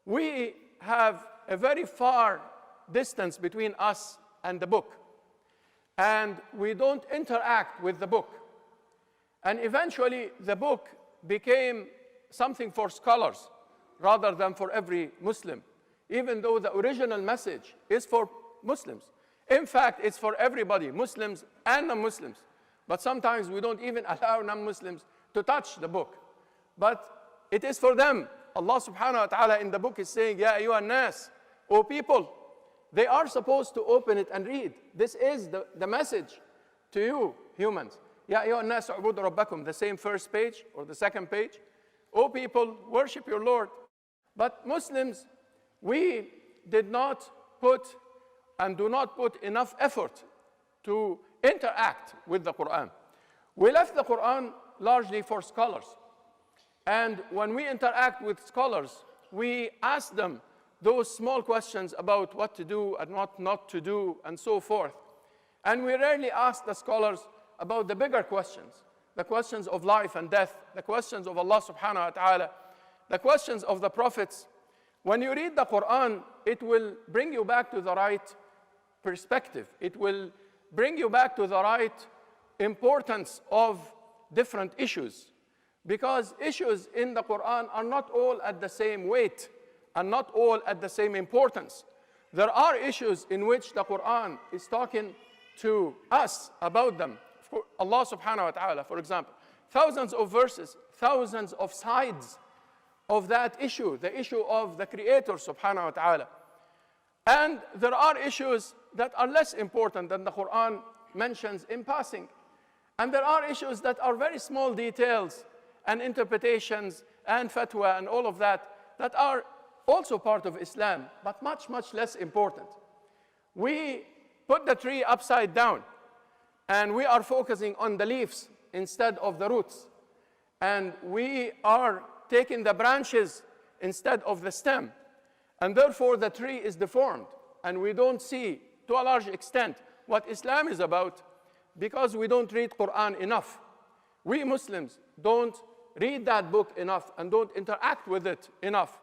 we have a very far distance between us and the book. And we don't interact with the book. And eventually, the book became something for scholars rather than for every Muslim, even though the original message is for Muslims. In fact, it's for everybody, Muslims and non-Muslims. But sometimes we don't even allow non-Muslims to touch the book. But it is for them. Allah subhanahu wa ta'ala in the book is saying, Ya ayyuhan nas, O people, they are supposed to open it and read. This is the message to you, humans. Ya ayyuhan nas, u'budu rabbakum, the same first page or the second page. O people, worship your Lord. But Muslims, we did not put and do not put enough effort to interact with the Quran. We left the Quran largely for scholars. And when we interact with scholars, we ask them those small questions about what to do and what not to do and so forth. And we rarely ask the scholars about the bigger questions, the questions of life and death, the questions of Allah subhanahu wa ta'ala, the questions of the prophets. When you read the Quran, it will bring you back to the right perspective. It will bring you back to the right importance of different issues. Because issues in the Quran are not all at the same weight and not all at the same importance. There are issues in which the Quran is talking to us about them. Allah subhanahu wa ta'ala, for example, thousands of verses, thousands of sides of that issue, the issue of the Creator subhanahu wa ta'ala. And there are issues that are less important than the Quran mentions in passing. And there are issues that are very small details and interpretations and fatwa and all of that that are also part of Islam, but much, much less important. We put the tree upside down, and we are focusing on the leaves instead of the roots. And we are taking the branches instead of the stem. And therefore, the tree is deformed, and we don't see, to a large extent, what Islam is about because we don't read Quran enough. We Muslims don't read that book enough and don't interact with it enough.